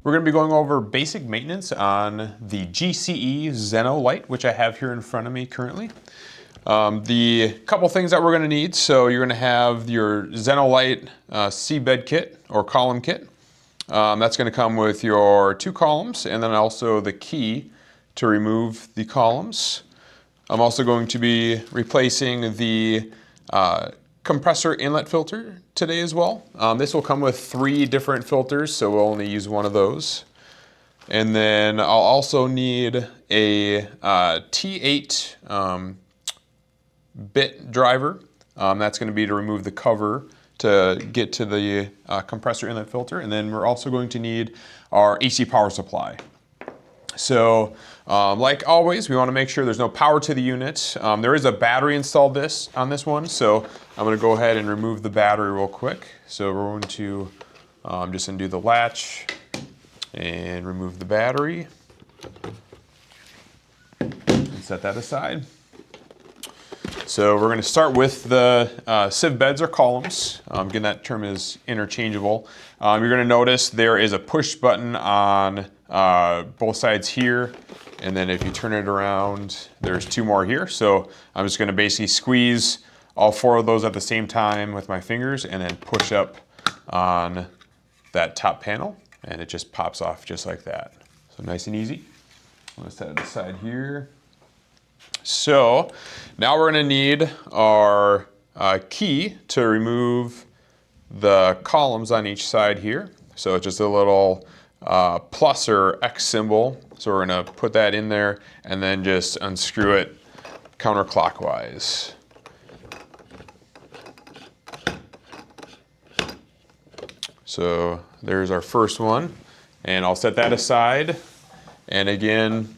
we're going to be going over basic maintenance on the GCE Zen-O Lite, which I have here in front of me currently. The couple things that we're going to need, so you're going to have your Zen-O Lite seabed kit or column kit. That's going to come with your 2 columns and then also the key to remove the columns. I'm also going to be replacing the compressor inlet filter today as well. This will come with 3 different filters, so we'll only use one of those. And then I'll also need a T8 bit driver. That's going to be to remove the cover to get to the compressor inlet filter. And then we're also going to need our AC power supply. So like always, we want to make sure there's no power to the unit. There is a battery installed on this one, so I'm going to go ahead and remove the battery real quick. So we're going to just undo the latch and remove the battery and set that aside. So we're going to start with the sieve beds or columns. Again, that term is interchangeable. You're going to notice there is a push button on both sides here, and then if you turn it around, there's 2 more here. So I'm just going to basically squeeze all 4 of those at the same time with my fingers and then push up on that top panel, and it just pops off just like that. So nice and easy. I'm going to set it aside here. So now we're going to need our key to remove the columns on each side here. So it's just a little plus or X symbol. So we're going to put that in there and then just unscrew it counterclockwise. So there's our first one, and I'll set that aside. And again,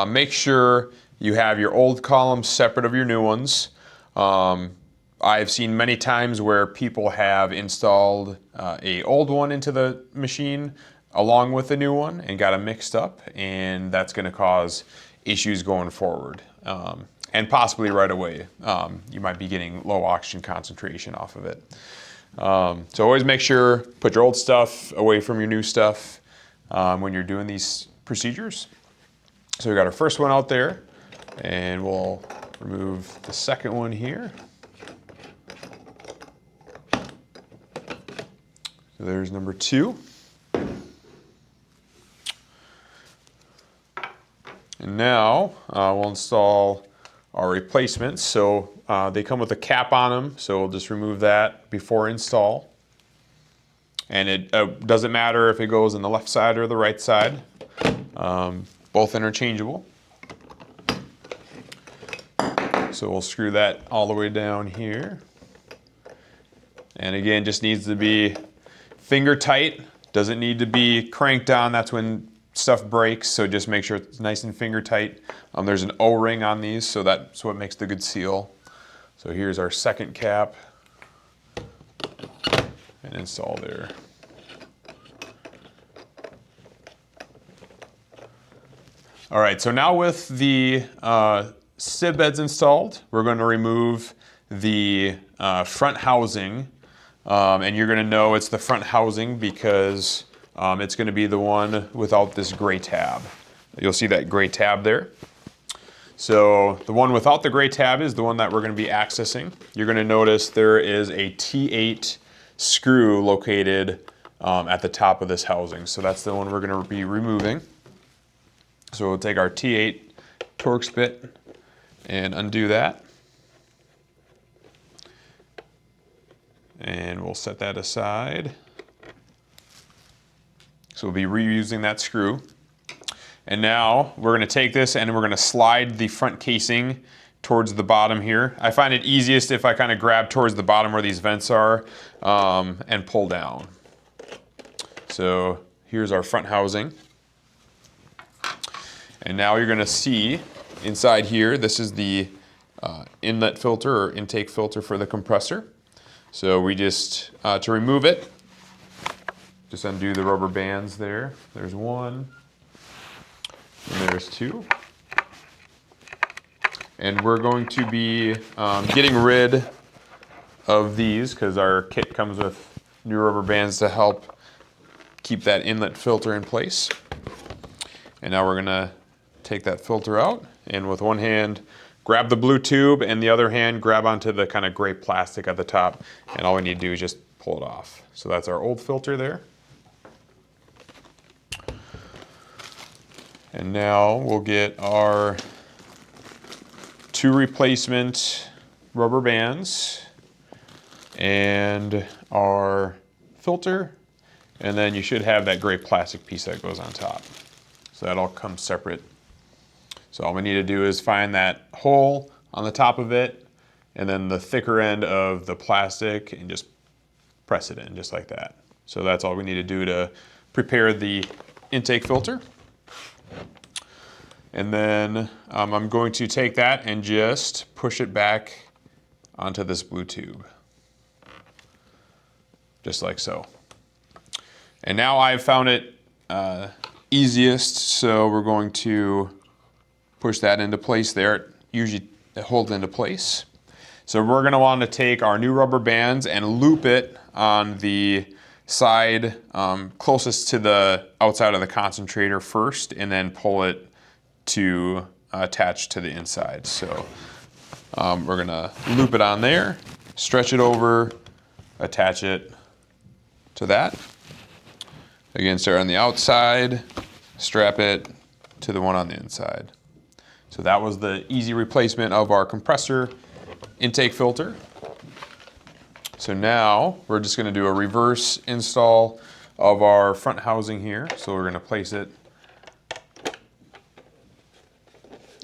make sure you have your old columns separate of your new ones. I've seen many times where people have installed a old one into the machine along with the new one and got them mixed up, and that's going to cause issues going forward. And possibly right away. You might be getting low oxygen concentration off of it. So always make sure, put your old stuff away from your new stuff when you're doing these procedures. So we got our first one out there, and we'll remove the second one here. So there's number 2. And now we'll install our replacements. So they come with a cap on them, so we'll just remove that before install. And it doesn't matter if it goes on the left side or the right side, both interchangeable. So we'll screw that all the way down here. And again, just needs to be finger tight. Doesn't need to be cranked on. That's when stuff breaks. So just make sure it's nice and finger tight. There's an O-ring on these, so that's what makes the good seal. So here's our second cap. And install there. All right, so now with the sieve beds installed, we're going to remove the front housing, and you're going to know it's the front housing because it's going to be the one without this gray tab. You'll see that gray tab there. So the one without the gray tab is the one that we're going to be accessing. You're going to notice there is a T8 screw located at the top of this housing. So that's the one we're going to be removing. So we'll take our T8 Torx bit and undo that. And we'll set that aside. So we'll be reusing that screw. And now we're going to take this and we're going to slide the front casing towards the bottom here. I find it easiest if I kind of grab towards the bottom where these vents are and pull down. So here's our front housing. And now you're going to see inside here, this is the inlet filter or intake filter for the compressor. So we just, to remove it, just undo the rubber bands there. There's 1, and there's 2. And we're going to be getting rid of these because our kit comes with new rubber bands to help keep that inlet filter in place. And now we're gonna take that filter out, and with one hand, grab the blue tube, and the other hand, grab onto the kind of gray plastic at the top, and all we need to do is just pull it off. So that's our old filter there. And now we'll get our 2 replacement rubber bands and our filter, and then you should have that gray plastic piece that goes on top. So that all comes separate. So all we need to do is find that hole on the top of it, and then the thicker end of the plastic, and just press it in just like that. So that's all we need to do to prepare the intake filter. And then I'm going to take that and just push it back onto this blue tube. Just like so. And now I've found it easiest, so we're going to push that into place there. It usually holds into place. So we're going to want to take our new rubber bands and loop it on the side closest to the outside of the concentrator first, and then pull it to attach to the inside. So we're going to loop it on there, stretch it over, attach it to that. Again, start on the outside, strap it to the one on the inside. So that was the easy replacement of our compressor intake filter. So now we're just going to do a reverse install of our front housing here. So we're going to place it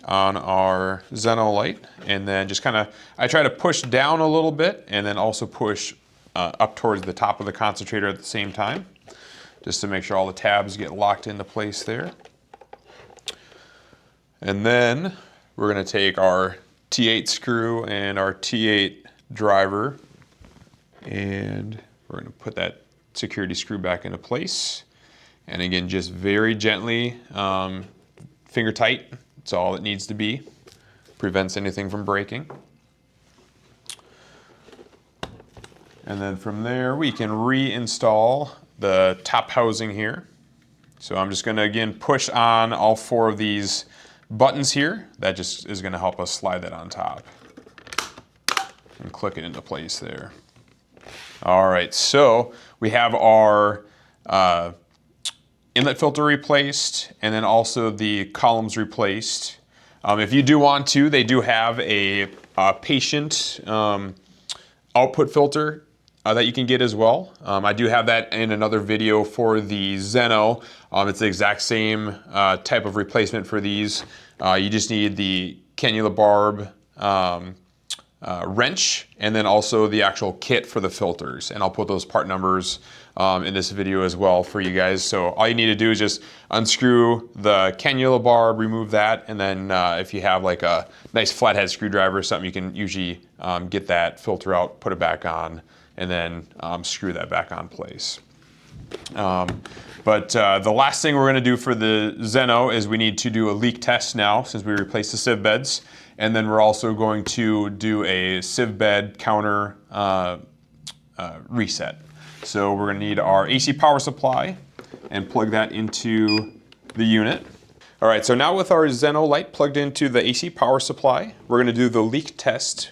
on our Zen-O Lite, and then just kind of, I try to push down a little bit and then also push up towards the top of the concentrator at the same time, just to make sure all the tabs get locked into place there. And then we're going to take our T8 screw and our T8 driver, and we're going to put that security screw back into place. And again, just very gently, finger tight. That's all it needs to be. Prevents anything from breaking. And then from there, we can reinstall the top housing here. So I'm just going to again push on all 4 of these buttons here. That just is going to help us slide that on top. And click it into place there. All right, so we have our inlet filter replaced, and then also the columns replaced. If you do want to, they do have a patient output filter that you can get as well. I do have that in another video for the Zen-O. It's the exact same type of replacement for these. You just need the Cannula Barb wrench, and then also the actual kit for the filters. And I'll put those part numbers in this video as well for you guys. So all you need to do is just unscrew the Cannula Barb, remove that, and then if you have like a nice flathead screwdriver or something, you can usually get that filter out, put it back on, and then screw that back on place. But the last thing we're going to do for the Zen-O is we need to do a leak test now, since we replaced the sieve beds. And then we're also going to do a sieve bed counter reset. So we're going to need our AC power supply and plug that into the unit. All right, so now with our Zen-O Lite plugged into the AC power supply, we're going to do the leak test.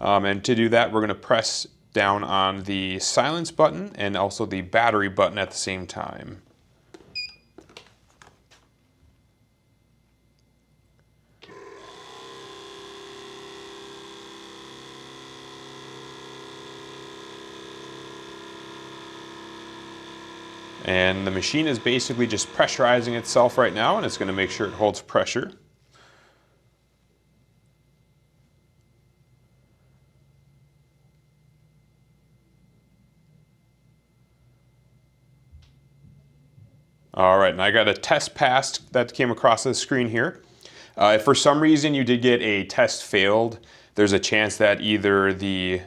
And to do that, we're going to press down on the silence button and also the battery button at the same time. And the machine is basically just pressurizing itself right now, and it's going to make sure it holds pressure. All right, and I got a test passed that came across the screen here. If for some reason you did get a test failed, there's a chance that either the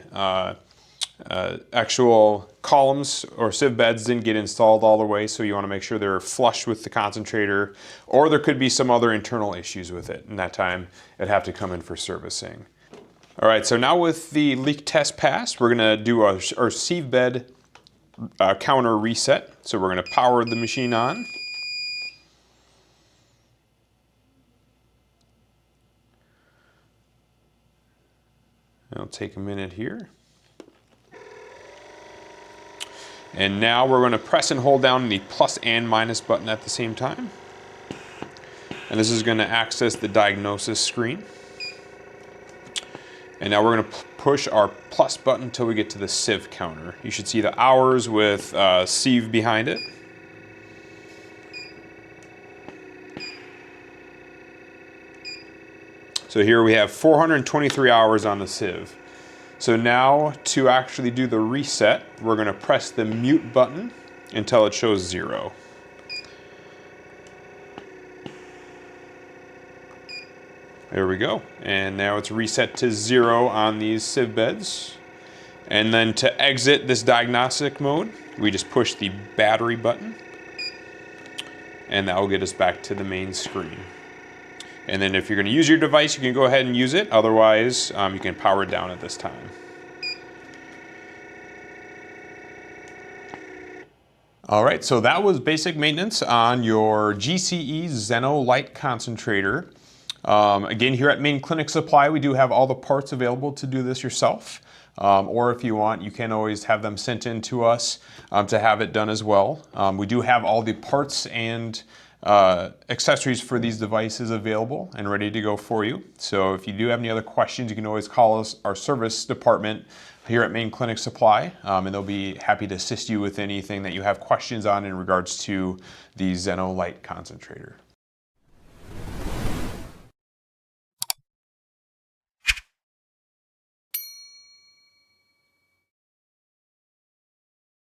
actual columns or sieve beds didn't get installed all the way, so you want to make sure they're flush with the concentrator, or there could be some other internal issues with it, and that time it'd have to come in for servicing. All right, so now with the leak test passed, we're going to do our sieve bed counter reset. So we're going to power the machine on. It'll take a minute here. And now we're going to press and hold down the plus and minus button at the same time. And this is going to access the diagnosis screen. And now we're going to push our plus button until we get to the sieve counter. You should see the hours with sieve behind it. So here we have 423 hours on the sieve. So now to actually do the reset, we're going to press the mute button until it shows 0. There we go. And now it's reset to 0 on these sieve beds. And then to exit this diagnostic mode, we just push the battery button. And that will get us back to the main screen. And then if you're going to use your device, you can go ahead and use it. Otherwise, you can power it down at this time. All right, so that was basic maintenance on your GCE Zen-O Lite concentrator. Again, here at Main Clinic Supply, we do have all the parts available to do this yourself. Or if you want, you can always have them sent in to us to have it done as well. We do have all the parts and accessories for these devices available and ready to go for you. So if you do have any other questions, you can always call us, our service department here at Main Clinic Supply, and they'll be happy to assist you with anything that you have questions on in regards to the Zen-O Lite concentrator.